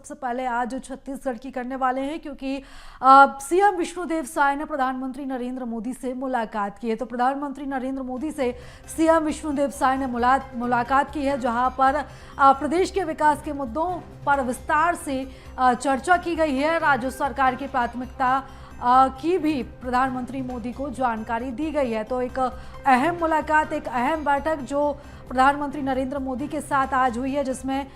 सबसे पहले आज छत्तीसगढ़ की करने वाले हैं, क्योंकि सीएम विष्णुदेव साय ने प्रधानमंत्री नरेंद्र मोदी से मुलाकात की है। तो प्रधानमंत्री नरेंद्र मोदी से सीएम विष्णुदेव साय ने मुलाकात की है, जहां पर प्रदेश के विकास के मुद्दों पर विस्तार से चर्चा की गई है। राज्य सरकार की प्राथमिकता की भी प्रधानमंत्री मोदी को जानकारी दी गई है। तो एक अहम मुलाकात, एक अहम बैठक जो प्रधानमंत्री नरेंद्र मोदी के साथ आज हुई है, जिसमें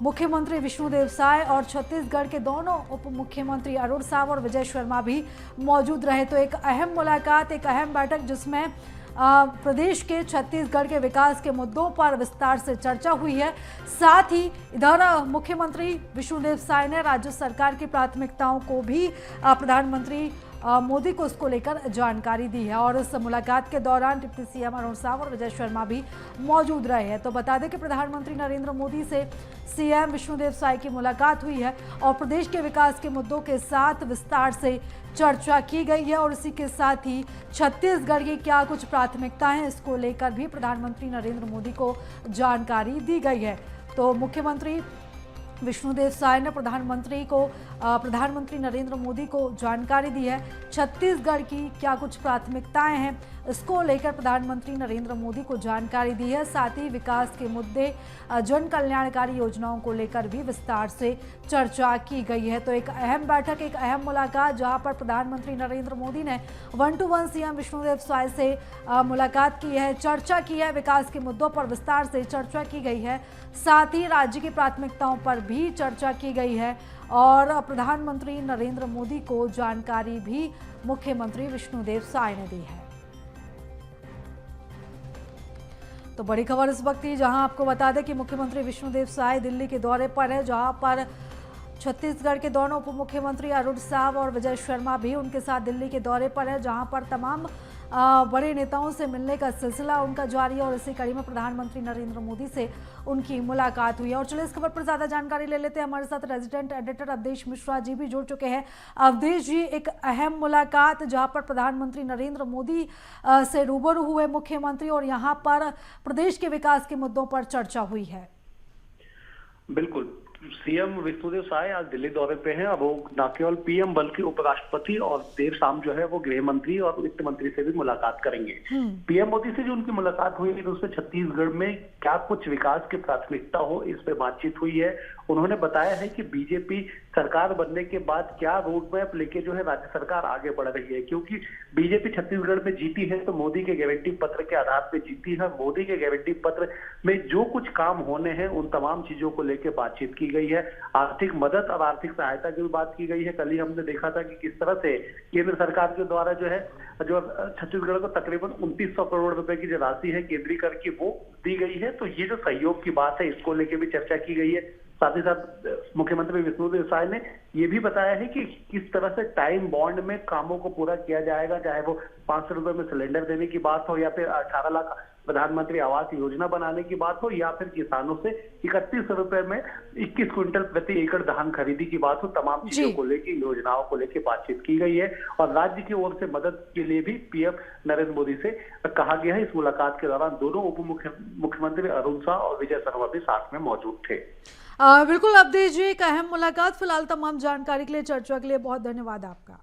मुख्यमंत्री विष्णुदेव साय और छत्तीसगढ़ के दोनों उप मुख्यमंत्री अरुण साव और विजय शर्मा भी मौजूद रहे। तो एक अहम मुलाकात, एक अहम बैठक जिसमें प्रदेश के छत्तीसगढ़ के विकास के मुद्दों पर विस्तार से चर्चा हुई है। साथ ही इधर मुख्यमंत्री विष्णुदेव साय ने राज्य सरकार की प्राथमिकताओं को भी प्रधानमंत्री मोदी को उसको लेकर जानकारी दी है। और इस मुलाकात के दौरान डिप्टी सीएम अरुण साव और विजय शर्मा भी मौजूद रहे हैं। तो बता दें कि प्रधानमंत्री नरेंद्र मोदी से सीएम विष्णुदेव साय की मुलाकात हुई है और प्रदेश के विकास के मुद्दों के साथ विस्तार से चर्चा की गई है। और इसी के साथ ही छत्तीसगढ़ की क्या कुछ प्राथमिकताएं हैं, इसको लेकर भी प्रधानमंत्री नरेंद्र मोदी को जानकारी दी गई है। तो मुख्यमंत्री विष्णुदेव साय ने प्रधानमंत्री नरेंद्र मोदी को जानकारी दी है। छत्तीसगढ़ की क्या कुछ प्राथमिकताएं हैं, इसको लेकर प्रधानमंत्री नरेंद्र मोदी को जानकारी दी है। साथ ही विकास के मुद्दे, जन कल्याणकारी योजनाओं को लेकर भी विस्तार से चर्चा की गई है। तो एक अहम बैठक, एक अहम मुलाकात, जहां पर प्रधानमंत्री नरेंद्र मोदी ने 1-to-1 सीएम विष्णुदेव साय से मुलाकात की है, चर्चा की है, विकास के मुद्दों पर विस्तार से चर्चा की गई है। साथ ही राज्य की प्राथमिकताओं पर भी चर्चा की गई है और प्रधानमंत्री नरेंद्र मोदी को जानकारी भी मुख्यमंत्री विष्णुदेव साय ने दी है। तो बड़ी खबर इस वक्त थी, जहां आपको बता दें कि मुख्यमंत्री विष्णुदेव साय दिल्ली के दौरे पर है, जहां पर छत्तीसगढ़ के दोनों उप मुख्यमंत्री अरुण साव और विजय शर्मा भी उनके साथ दिल्ली के दौरे पर है, जहां पर तमाम बड़े नेताओं से मिलने का सिलसिला उनका जारी है। और इसी कड़ी में प्रधानमंत्री नरेंद्र मोदी से उनकी मुलाकात हुई है। और चलिए इस खबर पर ज्यादा जानकारी ले लेते हैं। हमारे साथ रेजिडेंट एडिटर अवधेश मिश्रा जी भी जुड़ चुके हैं। अवधेश जी, एक अहम मुलाकात जहां पर प्रधानमंत्री नरेंद्र मोदी से रूबरू हुए मुख्यमंत्री और यहाँ पर प्रदेश के विकास के मुद्दों पर चर्चा हुई है। बिल्कुल, सीएम विष्णुदेव साय आज दिल्ली दौरे पे हैं। अब वो न केवल पीएम बल्कि उपराष्ट्रपति और देर शाम जो है वो गृह मंत्री और वित्त मंत्री से भी मुलाकात करेंगे। पीएम मोदी से जो उनकी मुलाकात हुई है, तो उसमें छत्तीसगढ़ में क्या कुछ विकास की प्राथमिकता हो, इस पे बातचीत हुई है। उन्होंने बताया है कि बीजेपी सरकार बनने के बाद क्या रोड मैप लेके जो है राज्य सरकार आगे बढ़ रही है, क्योंकि बीजेपी छत्तीसगढ़ में जीती है तो मोदी के गारंटी पत्र के आधार पर जीती है। मोदी के गारंटी पत्र में जो कुछ काम होने हैं उन तमाम चीजों को लेकर बातचीत की गई है। आर्थिक मदद और आर्थिक सहायता की भी बात की गई है। कल ही हमने देखा था कि किस तरह से केंद्र सरकार के द्वारा जो छत्तीसगढ़ को तकरीबन 2900 करोड़ रुपए की जो राशि है केंद्रीय कर की, वो दी गई है। तो ये जो सहयोग की बात है, इसको लेकर भी चर्चा की गई है। साथ ही साथ मुख्यमंत्री विष्णुदेव साय ने ये भी बताया है कि किस तरह से टाइम बॉन्ड में कामों को पूरा किया जाएगा, चाहे वो 500 रुपए में सिलेंडर देने की बात हो, या फिर 18 लाख प्रधानमंत्री आवास योजना बनाने की बात हो, या फिर किसानों से 31 रुपए में 21 क्विंटल प्रति एकड़ धान खरीदी की बात हो। तमाम चीजों को लेकर, योजनाओं को लेकर बातचीत की गई है और राज्य की ओर से मदद के लिए भी पीएम नरेंद्र मोदी से कहा गया है। इस मुलाकात के दौरान दोनों उप मुख्यमंत्री अरुण साव और विजय शर्मा भी साथ में मौजूद थे। बिल्कुल अवधेश जी, एक अहम मुलाकात। फिलहाल तमाम जानकारी के लिए, चर्चा के लिए बहुत धन्यवाद आपका।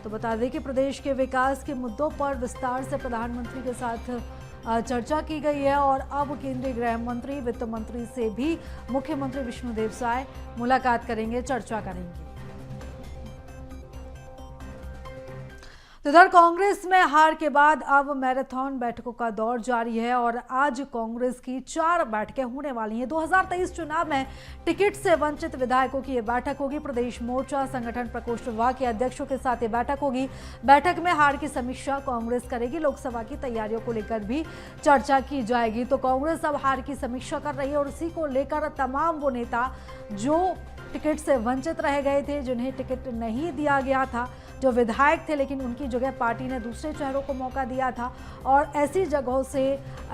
तो बता दें कि प्रदेश के विकास के मुद्दों पर विस्तार से प्रधानमंत्री के साथ चर्चा की गई है और अब केंद्रीय गृह मंत्री, वित्त मंत्री से भी मुख्यमंत्री विष्णुदेव साय मुलाकात करेंगे, चर्चा करेंगे। तो इधर कांग्रेस में हार के बाद अब मैराथन बैठकों का दौर जारी है और आज कांग्रेस की 4 बैठकें होने वाली हैं। 2023 चुनाव में टिकट से वंचित विधायकों की ये बैठक होगी। प्रदेश मोर्चा संगठन प्रकोष्ठ विभाग के अध्यक्षों के साथ ये बैठक होगी। बैठक में हार की समीक्षा कांग्रेस करेगी। लोकसभा की तैयारियों को लेकर भी चर्चा की जाएगी। तो कांग्रेस अब हार की समीक्षा कर रही है और इसी को लेकर तमाम वो नेता जो टिकट से वंचित रह गए थे, जिन्हें टिकट नहीं दिया गया था, जो विधायक थे, लेकिन उनकी जगह पार्टी ने दूसरे चेहरों को मौका दिया था। और ऐसी जगहों से,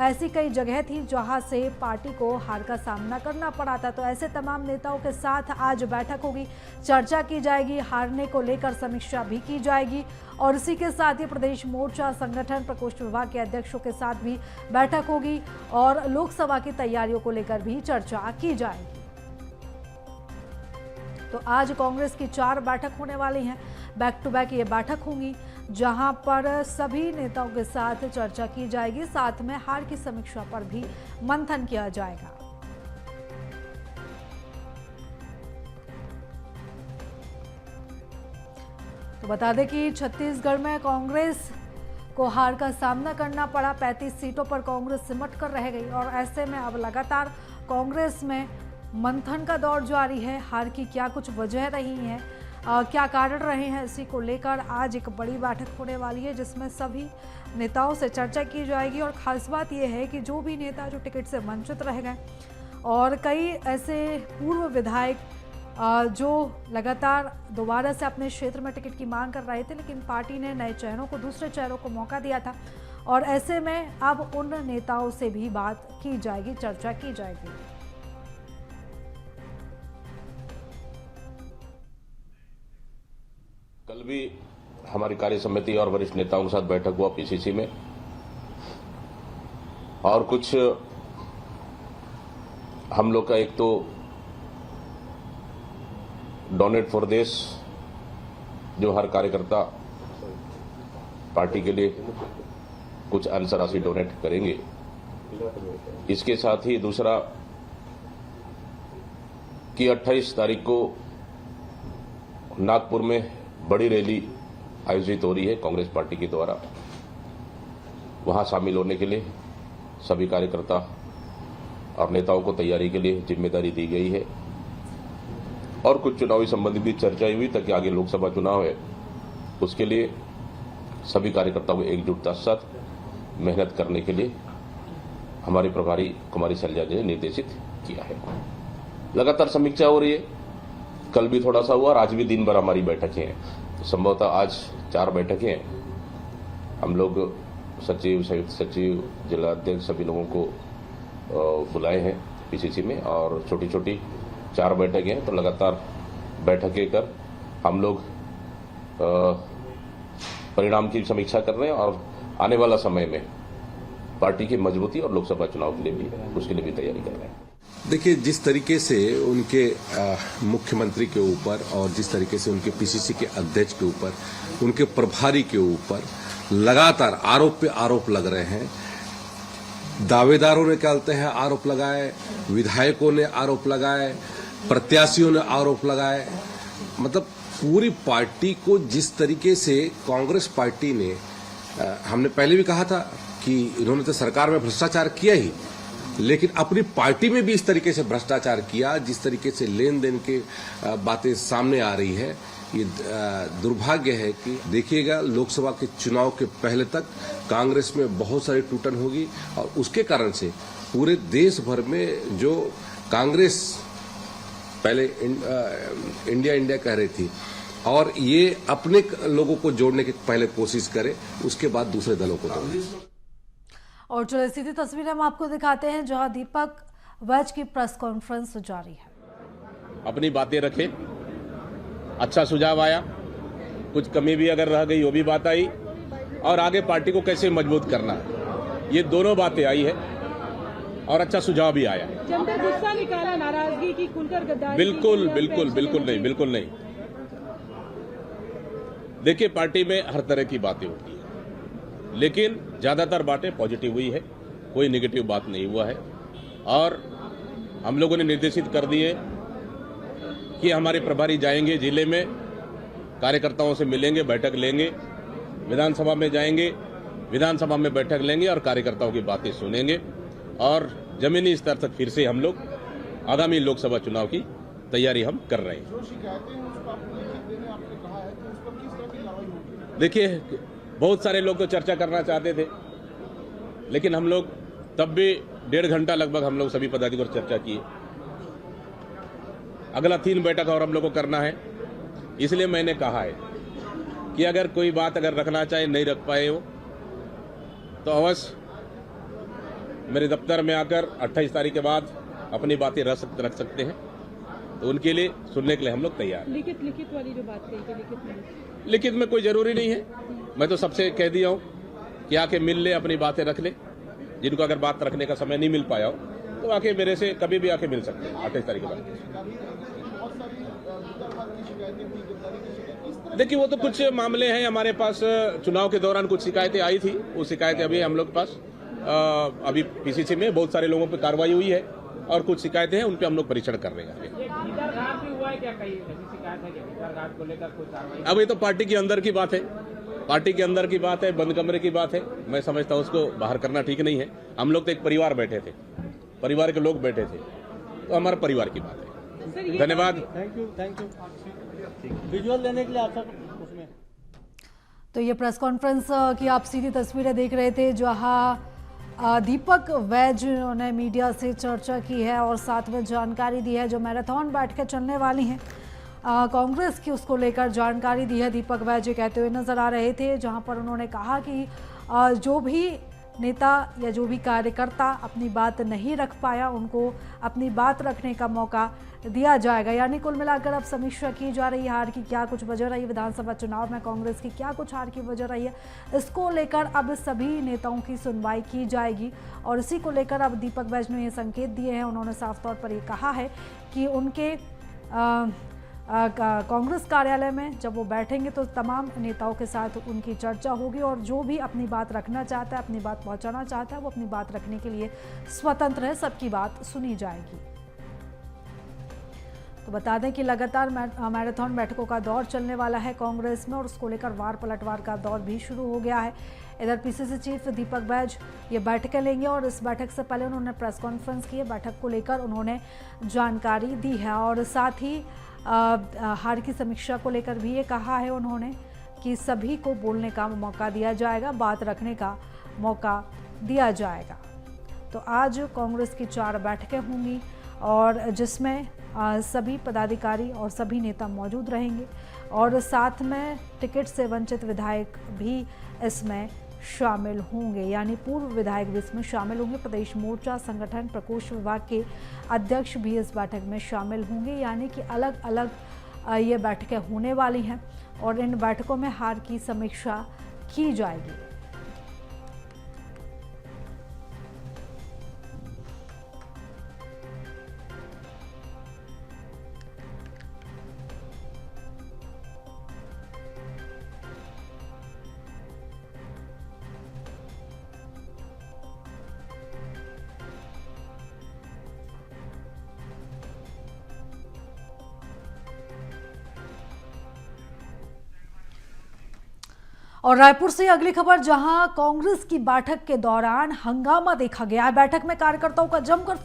ऐसी कई जगह थी जहां से पार्टी को हार का सामना करना पड़ा था। तो ऐसे तमाम नेताओं के साथ आज बैठक होगी, चर्चा की जाएगी, हारने को लेकर समीक्षा भी की जाएगी। और इसी के साथ ही प्रदेश मोर्चा संगठन प्रकोष्ठ विभाग के अध्यक्षों के साथ भी बैठक होगी और लोकसभा की तैयारियों को लेकर भी चर्चा की जाएगी। तो आज कांग्रेस की 4 बैठक होने वाली हैं, बैक टू बैक ये बैठक होंगी, जहां पर सभी नेताओं के साथ चर्चा की जाएगी, साथ में हार की समीक्षा पर भी मंथन किया जाएगा। तो बता दें कि छत्तीसगढ़ में कांग्रेस को हार का सामना करना पड़ा। 35 सीटों पर कांग्रेस सिमट कर रह गई और ऐसे में अब लगातार कांग्रेस में मंथन का दौर जारी है। हार की क्या कुछ वजह रही है, क्या कारण रहे हैं, इसी को लेकर आज एक बड़ी बैठक होने वाली है, जिसमें सभी नेताओं से चर्चा की जाएगी। और खास बात यह है कि जो भी नेता जो टिकट से वंचित रह गए और कई ऐसे पूर्व विधायक जो लगातार दोबारा से अपने क्षेत्र में टिकट की मांग कर रहे थे, लेकिन पार्टी ने नए चेहरों को, दूसरे चेहरों को मौका दिया था। और ऐसे में अब उन नेताओं से भी बात की जाएगी, चर्चा की जाएगी। कल भी हमारी कार्य समिति और वरिष्ठ नेताओं के साथ बैठक हुआ पीसीसी में, और कुछ हम लोग का एक तो डोनेट फॉर देश, जो हर कार्यकर्ता पार्टी के लिए कुछ अंश राशि डोनेट करेंगे। इसके साथ ही दूसरा कि 28 तारीख को नागपुर में बड़ी रैली आयोजित हो रही है कांग्रेस पार्टी के द्वारा। वहां शामिल होने के लिए सभी कार्यकर्ता और नेताओं को तैयारी के लिए जिम्मेदारी दी गई है। और कुछ चुनावी संबंधित भी चर्चा हुई ताकि आगे लोकसभा चुनाव है, उसके लिए सभी कार्यकर्ताओं को एकजुटता के साथ मेहनत करने के लिए हमारी प्रभारी कुमारी शैलजा जी ने निर्देशित किया है। लगातार समीक्षा हो रही है, कल भी थोड़ा सा हुआ और आज भी दिन भर हमारी बैठकें हैं। तो संभवतः आज 4 बैठकें हैं। हम लोग सचिव, संयुक्त सचिव, जिला अध्यक्ष सभी लोगों को बुलाए हैं पीसीसी में, और छोटी छोटी 4 बैठकें हैं। तो लगातार बैठकें कर हम लोग परिणाम की समीक्षा कर रहे हैं और आने वाला समय में पार्टी की मजबूती और लोकसभा चुनाव के लिए भी, उसके लिए भी तैयारी कर रहे हैं। देखिए, जिस तरीके से उनके मुख्यमंत्री के ऊपर और जिस तरीके से उनके पीसीसी के अध्यक्ष के ऊपर, उनके प्रभारी के ऊपर लगातार आरोप पे आरोप लग रहे हैं। दावेदारों ने कहते हैं आरोप लगाए, विधायकों ने आरोप लगाए, प्रत्याशियों ने आरोप लगाए। मतलब पूरी पार्टी को जिस तरीके से कांग्रेस पार्टी ने, हमने पहले भी कहा था कि इन्होंने तो सरकार में भ्रष्टाचार किया ही, लेकिन अपनी पार्टी में भी इस तरीके से भ्रष्टाचार किया, जिस तरीके से लेन देन के बातें सामने आ रही है, ये दुर्भाग्य है कि देखिएगा लोकसभा के चुनाव के पहले तक कांग्रेस में बहुत सारी टूटन होगी और उसके कारण से पूरे देश भर में जो कांग्रेस पहले इंडिया इंडिया कह रही थी और ये अपने लोगों को जोड़ने की पहले कोशिश करे, उसके बाद दूसरे दलों को जोड़े। और चलो सीधी तस्वीरें हम आपको दिखाते हैं जहां दीपक वैज की प्रेस कॉन्फ्रेंस जारी है। अपनी बातें रखे, अच्छा सुझाव आया, कुछ कमी भी अगर रह गई वो भी बात आई, और आगे पार्टी को कैसे मजबूत करना है, ये दोनों बातें आई है और अच्छा सुझाव भी आया। जनता गुस्सा निकाला, नाराजगी की, खुलकर गद्दारी। बिल्कुल बिल्कुल बिल्कुल नहीं, बिल्कुल नहीं। देखिए, पार्टी में हर तरह की बातें होती है, लेकिन ज्यादातर बातें पॉजिटिव हुई है, कोई नेगेटिव बात नहीं हुआ है। और हम लोगों ने निर्देशित कर दिए कि हमारे प्रभारी जाएंगे जिले में, कार्यकर्ताओं से मिलेंगे, बैठक लेंगे, विधानसभा में जाएंगे, विधानसभा में बैठक लेंगे और कार्यकर्ताओं की बातें सुनेंगे, और जमीनी स्तर तक फिर से हम लोग आगामी लोकसभा चुनाव की तैयारी हम कर रहे हैं। देखिए, बहुत सारे लोग तो चर्चा करना चाहते थे, लेकिन हम लोग तब भी 1.5 घंटा लगभग हम लोग सभी पदाधिकारी चर्चा किए। अगला 3 बैठक और हम लोग को करना है, इसलिए मैंने कहा है कि अगर कोई बात अगर रखना चाहे नहीं रख पाए हो तो अवश्य मेरे दफ्तर में आकर 28 तारीख के बाद अपनी बातें रख सकते हैं। तो उनके लिए सुनने के लिए हम लोग तैयार हैं। लिखित वाली जो बात कही थी लिखित में कोई जरूरी नहीं है। मैं तो सबसे कह दिया हूँ कि आके मिल ले, अपनी बातें रख ले। जिनको अगर बात रखने का समय नहीं मिल पाया हो तो आके मेरे से कभी भी आके मिल सकते हैं 28 तारीख के बाद। देखिए वो तो कुछ मामले हैं हमारे पास। चुनाव के दौरान कुछ शिकायतें आई थी, वो शिकायतें अभी हम लोग के पास अभी पीसीसी में बहुत सारे लोगों पर कार्रवाई हुई है और कुछ शिकायतें हैं उन पे हम लोग परीक्षण कर रहे हैं। अब ये तो पार्टी के अंदर की बात है, पार्टी के अंदर की बात है, बंद कमरे की बात है। मैं समझता हूँ उसको बाहर करना ठीक नहीं है। हम लोग तो एक परिवार बैठे थे, परिवार के लोग बैठे थे, तो हमारा परिवार की बात है। धन्यवाद। थैंक यू विजुअल देने के लिए आप सब उसमें। तो ये प्रेस कॉन्फ्रेंस की आप सीधी तस्वीरें देख रहे थे, जहां दीपक वैज ने मीडिया से चर्चा की है और साथ में जानकारी दी है जो मैराथन बैठकें चलने वाली हैं कांग्रेस की, उसको लेकर जानकारी दी है। दीपक वैज ये कहते हुए नजर आ रहे थे, जहां पर उन्होंने कहा कि जो भी नेता या जो भी कार्यकर्ता अपनी बात नहीं रख पाया उनको अपनी बात रखने का मौका दिया जाएगा। यानी कुल मिलाकर अब समीक्षा की जा रही है हार की क्या कुछ वजह रही है, विधानसभा चुनाव में कांग्रेस की क्या कुछ हार की वजह रही है, इसको लेकर अब सभी नेताओं की सुनवाई की जाएगी। और इसी को लेकर अब दीपक वैज ने ये संकेत दिए हैं। उन्होंने साफ तौर पर ये कहा है कि उनके कांग्रेस कार्यालय में जब वो बैठेंगे तो तमाम नेताओं के साथ उनकी चर्चा होगी और जो भी अपनी बात रखना चाहता है, अपनी बात पहुंचाना चाहता है, वो अपनी बात रखने के लिए स्वतंत्र है, सबकी बात सुनी जाएगी। तो बता दें कि लगातार मैराथन बैठकों का दौर चलने वाला है कांग्रेस में और उसको लेकर वार पलटवार का दौर भी शुरू हो गया है। इधर पीसीसी चीफ दीपक वैज ये बैठकें लेंगे और इस बैठक से पहले उन्होंने प्रेस कॉन्फ्रेंस की है। बैठक को लेकर उन्होंने जानकारी दी है और साथ ही हार की समीक्षा को लेकर भी ये कहा है उन्होंने कि सभी को बोलने का मौका दिया जाएगा, बात रखने का मौका दिया जाएगा। तो आज कांग्रेस की 4 बैठकें होंगी और जिसमें सभी पदाधिकारी और सभी नेता मौजूद रहेंगे और साथ में टिकट से वंचित विधायक भी इसमें शामिल होंगे, यानी पूर्व विधायक भी इसमें शामिल होंगे। प्रदेश मोर्चा संगठन प्रकोष्ठ विभाग के अध्यक्ष भी इस बैठक में शामिल होंगे, यानी कि अलग अलग ये बैठकें होने वाली हैं और इन बैठकों में हार की समीक्षा की जाएगी। और रायपुर से अगली खबर, जहां कांग्रेस की बैठक के दौरान हंगामा देखा गया है। बैठक में कार्यकर्ताओं का जमकर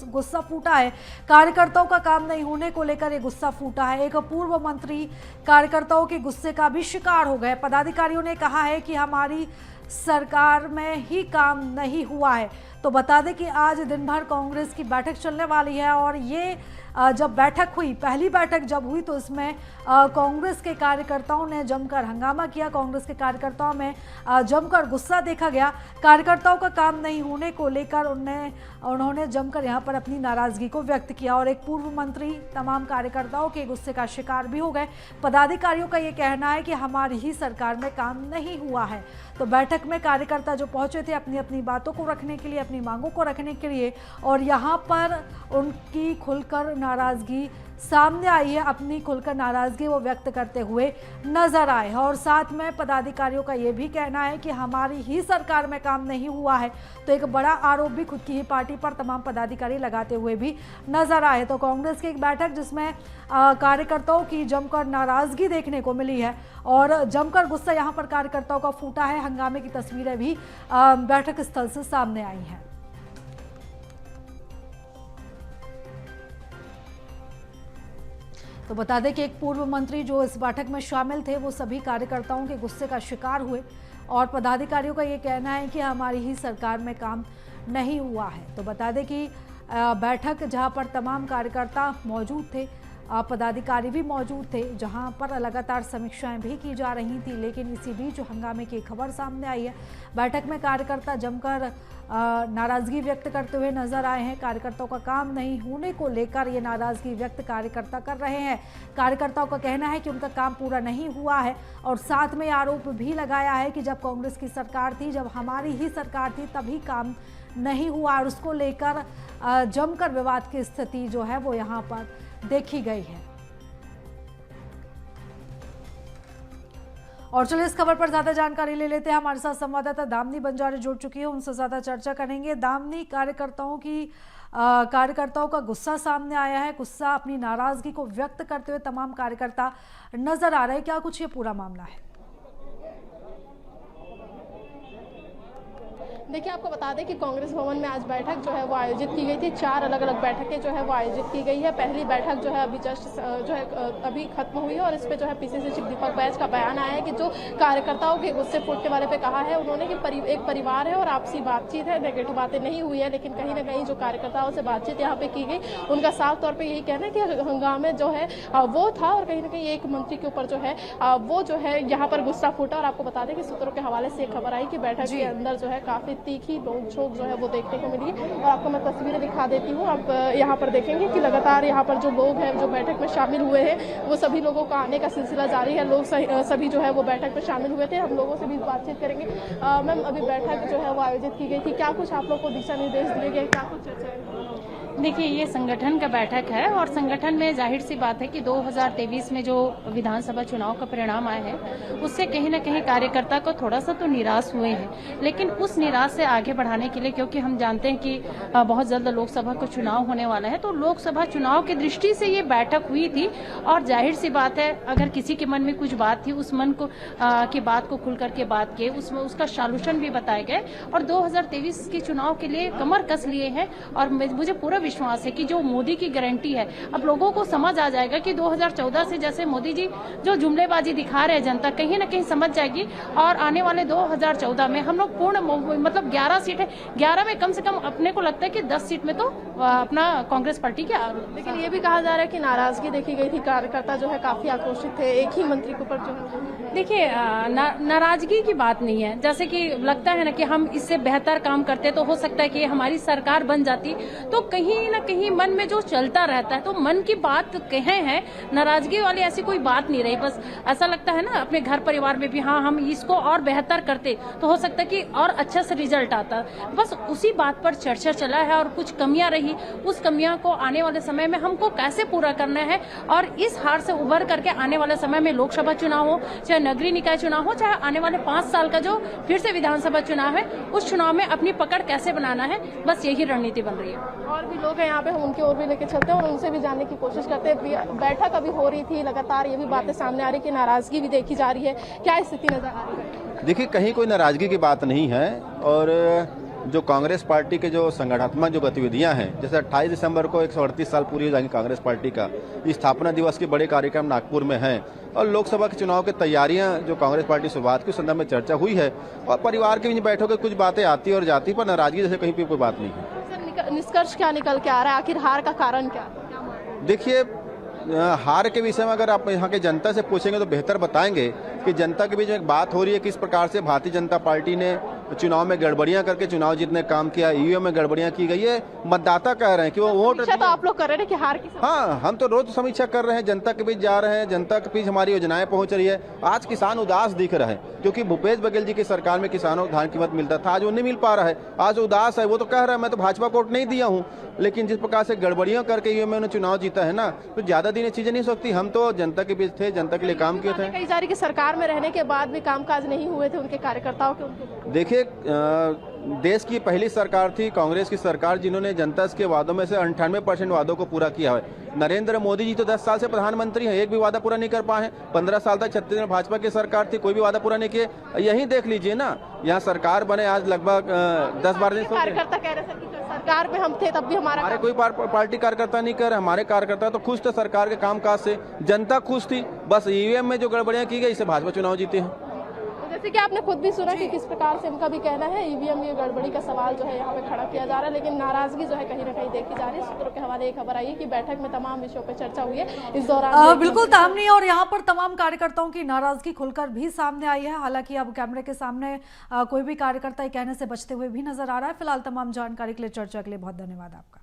गुस्सा फूटा है। कार्यकर्ताओं का काम नहीं होने को लेकर ये गुस्सा फूटा है। एक पूर्व मंत्री कार्यकर्ताओं के गुस्से का भी शिकार हो गए। पदाधिकारियों ने कहा है कि हमारी सरकार में ही काम नहीं हुआ है। तो बता दें कि आज दिन भर कांग्रेस की बैठक चलने वाली है और ये जब बैठक हुई, पहली बैठक जब हुई तो इसमें कांग्रेस के कार्यकर्ताओं ने जमकर हंगामा किया। कांग्रेस के कार्यकर्ताओं में जमकर गुस्सा देखा गया। कार्यकर्ताओं का काम नहीं होने को लेकर उन्होंने जमकर यहां पर अपनी नाराजगी को व्यक्त किया और एक पूर्व मंत्री तमाम कार्यकर्ताओं के गुस्से का शिकार भी हो गए। पदाधिकारियों का ये कहना है कि हमारी ही सरकार में काम नहीं हुआ है। तो बैठक में कार्यकर्ता जो पहुंचे थे अपनी अपनी बातों को रखने के लिए, अपनी मांगों को रखने के लिए, और यहाँ पर उनकी खुलकर नाराजगी सामने आई है। अपनी खुलकर नाराजगी वो व्यक्त करते हुए नजर आए हैं और साथ में पदाधिकारियों का ये भी कहना है कि हमारी ही सरकार में काम नहीं हुआ है। तो एक बड़ा आरोप भी खुद की ही पार्टी पर तमाम पदाधिकारी लगाते हुए भी नजर आए। तो कांग्रेस की एक बैठक जिसमें कार्यकर्ताओं की जमकर नाराजगी देखने को मिली है और जमकर गुस्सा यहाँ पर कार्यकर्ताओं का फूटा है। हंगामे की तस्वीरें भी बैठक स्थल से सामने आई हैं। तो बता दें कि एक पूर्व मंत्री जो इस बैठक में शामिल थे वो सभी कार्यकर्ताओं के गुस्से का शिकार हुए और पदाधिकारियों का ये कहना है कि हमारी ही सरकार में काम नहीं हुआ है। तो बता दें कि बैठक जहां पर तमाम कार्यकर्ता मौजूद थे, पदाधिकारी भी मौजूद थे, जहां पर लगातार समीक्षाएं भी की जा रही थी। लेकिन इसी बीच हंगामे की खबर सामने आई है। बैठक में कार्यकर्ता जमकर नाराजगी व्यक्त करते हुए नजर आए हैं। कार्यकर्ताओं का काम नहीं होने को लेकर ये नाराजगी व्यक्त कार्यकर्ता कर रहे हैं। कार्यकर्ताओं का कहना है कि उनका काम पूरा नहीं हुआ है और साथ में आरोप भी लगाया है कि जब कांग्रेस की सरकार थी, जब हमारी ही सरकार थी, तभी काम नहीं हुआ और उसको लेकर जमकर विवाद की स्थिति जो है वो यहाँ पर देखी गई है। और चलिए इस खबर पर ज्यादा जानकारी ले लेते हैं। हमारे साथ संवाददाता दामिनी बंजारे जुड़ चुकी है, उनसे ज्यादा चर्चा करेंगे। दामिनी, कार्यकर्ताओं का गुस्सा सामने आया है, गुस्सा अपनी नाराजगी को व्यक्त करते हुए तमाम कार्यकर्ता नजर आ रहे हैं, क्या कुछ ये पूरा मामला है? देखिए, आपको बता दें कि कांग्रेस भवन में आज बैठक जो है वो आयोजित की गई थी। 4 अलग अलग बैठकें जो है वो आयोजित की गई है। पहली बैठक जो है अभी जस्ट जो है अभी खत्म हुई है और इस पे जो है पीसीसी चीफ दीपक बैज का बयान आया है कि जो कार्यकर्ताओं के गुस्से फूटने वाले पे कहा है उन्होंने कि एक परिवार है और आपसी बातचीत है, नेगेटिव बातें नहीं हुई है। लेकिन कहीं ना कहीं जो कार्यकर्ताओं से बातचीत यहाँ पे की गई, उनका साफ तौर पर यही कहना है कि हंगामे जो है वो था और कहीं ना कहीं एक मंत्री के ऊपर जो है वो जो है यहाँ पर गुस्सा फूटा। और आपको बता दें कि सूत्रों के हवाले से एक खबर आई कि बैठक के अंदर जो है काफी तीखी नोक-झोंक जो है वो देखने को मिली। और आपको मैं तस्वीरें दिखा देती हूँ। आप यहाँ पर देखेंगे कि लगातार यहाँ पर जो लोग हैं जो बैठक में शामिल हुए हैं, वो सभी लोगों का आने का सिलसिला जारी है। लोग सभी जो है वो बैठक में शामिल हुए थे। हम लोगों से भी बातचीत करेंगे। मैम, अभी बैठक जो है वो आयोजित की गई थी, क्या कुछ आप लोग को दिशा निर्देश दिए गए, क्या कुछ चर्चा है? देखिए, ये संगठन का बैठक है और संगठन में जाहिर सी बात है कि 2023 में जो विधानसभा चुनाव का परिणाम आया है, उससे कहीं ना कहीं कार्यकर्ता को थोड़ा सा तो निराश हुए हैं। लेकिन उस निराश से आगे बढ़ाने के लिए, क्योंकि हम जानते हैं कि बहुत जल्द लोकसभा का चुनाव होने वाला है, तो लोकसभा चुनाव की दृष्टि से ये बैठक हुई थी। और जाहिर सी बात है, अगर किसी के मन में कुछ बात थी, उस मन को की बात को खुल करके बात किए, उसमें उसका सॉल्यूशन भी बताए गए और 2023 के चुनाव के लिए कमर कस लिए हैं। और मुझे पूरा विश्वास है कि जो मोदी की गारंटी है, अब लोगों को समझ आ जाएगा कि 2014 से जैसे मोदी जी जो जुमलेबाजी दिखा रहे हैं, जनता कहीं ना कहीं समझ जाएगी। और आने वाले 2014 में हम लोग पूर्ण मतलब 11 सीट है, 11 में कम से कम अपने को लगता है कि 10 सीट में तो अपना कांग्रेस पार्टी के। लेकिन ये भी कहा जा रहा है कि नाराजगी देखी गई थी, कार्यकर्ता जो है काफी आक्रोशित थे एक ही मंत्री के ऊपर जो है। देखिए, नाराजगी की बात नहीं है। जैसे कि लगता है ना कि हम इससे बेहतर काम करते तो हो सकता है कि हमारी सरकार बन जाती, तो कहीं ना कहीं मन में जो चलता रहता है, तो मन की बात कहे हैं, नाराजगी वाली ऐसी कोई बात नहीं रही। बस ऐसा लगता है ना अपने घर परिवार में भी, हाँ हम इसको और बेहतर करते तो हो सकता है कि और अच्छा से रिजल्ट आता। बस उसी बात पर चर्चा चला है और कुछ कमियां रही, उस कमियां को आने वाले समय में हमको कैसे पूरा करना है और इस हार से उभर करके आने वाले समय में लोकसभा चुनाव हो, चाहे नगरीय निकाय चुनाव हो, चाहे आने वाले 5 साल का जो फिर से विधानसभा चुनाव है, उस चुनाव में अपनी पकड़ कैसे बनाना है, बस यही रणनीति बन रही है। और भी लोग हैं यहाँ पे, हम उनकी ओर भी लेके चलते हैं और उनसे भी जानने की कोशिश करते हैं। बैठक अभी हो रही थी, लगातार ये भी बातें सामने आ रही कि नाराजगी भी देखी जा रही है, क्या स्थिति नजर आ रही है? देखिए, कहीं कोई नाराजगी की बात नहीं है। और जो कांग्रेस पार्टी के जो संगठनात्मक जो गतिविधियां हैं, जैसे 28 दिसंबर को 138 साल पूरी हो जाएंगी कांग्रेस पार्टी का, स्थापना दिवस के बड़े कार्यक्रम नागपुर में हैं और लोकसभा के चुनाव की तैयारियां जो कांग्रेस पार्टी शुरुआत के संदर्भ में चर्चा हुई है और परिवार के बीच बैठों के कुछ बातें आती और जाती, पर नाराजगी जैसे कहीं पर कोई बात नहीं है। निष्कर्ष क्या निकल के आ रहा है, आखिर हार का कारण क्या? देखिए, हार के विषय में अगर आप यहाँ के जनता से पूछेंगे तो बेहतर बताएंगे कि जनता के बीच में एक बात हो रही है किस प्रकार से भारतीय जनता पार्टी ने चुनाव में गड़बड़ियां करके चुनाव जीतने का काम किया, ईवीएम में गड़बड़ियां की गई है। मतदाता कह रहे हैं कि वो वोट, तो आप लोग कर रहे हैं कि हार की? हाँ, हम तो रोज समीक्षा कर रहे हैं, जनता के बीच जा रहे हैं, जनता के बीच हमारी योजनाएं पहुंच रही है। आज किसान उदास दिख रहा है क्योंकि भूपेश बघेल जी की सरकार में किसानों को धान कीमत मिलता था, आज वो नहीं मिल पा रहा है, आज उदास है। वो तो कह रहा है मैं तो भाजपा को वोट नहीं दिया हूँ, लेकिन जिस प्रकार से गड़बड़ियां करके ईवीएम में चुनाव जीता है ना, तो ज्यादा दिन चीजें नहीं सकती। हम तो जनता के बीच थे, जनता के लिए काम किए थे। कही जा रही कि सरकार में रहने के बाद भी कामकाज नहीं हुए थे उनके कार्यकर्ताओं के। देखिए, देश की पहली सरकार थी कांग्रेस की सरकार जिन्होंने जनता के वादों में से 98% वादों को पूरा किया है। नरेंद्र मोदी जी तो 10 साल से प्रधानमंत्री हैं, एक भी वादा पूरा नहीं कर पाए हैं। 15 साल तक छत्तीसगढ़ में भाजपा की सरकार थी, कोई भी वादा पूरा नहीं किए। यही देख लीजिए ना, यहाँ सरकार बने आज लगभग 10-12 दिन। कार्यकर्ता कह रहे थे सरकार में हम थे तब भी हमारे कोई पार्टी कार्यकर्ता नहीं कर, हमारे कार्यकर्ता तो खुश थे सरकार के कामकाज से, जनता खुश थी। बस ईवीएम में जो गड़बड़ियां की गई इससे भाजपा चुनाव जीते हैं। जैसे कि आपने खुद भी सुना कि किस प्रकार से इनका भी कहना है ईवीएम में गड़बड़ी का सवाल जो है यहाँ पे खड़ा किया जा रहा है, लेकिन नाराजगी जो है कहीं ना कहीं देखी जा रही है। सूत्रों के हवाले एक खबर आई है कि बैठक में तमाम विषयों पर चर्चा हुई है। इस दौरान बिल्कुल तामनी, और यहाँ पर तमाम कार्यकर्ताओं की नाराजगी खुलकर भी सामने आई है। हालांकि अब कैमरे के सामने कोई भी कार्यकर्ता कहने से बचते हुए भी नजर आ रहा है। फिलहाल तमाम जानकारी के लिए, चर्चा के लिए बहुत धन्यवाद आपका।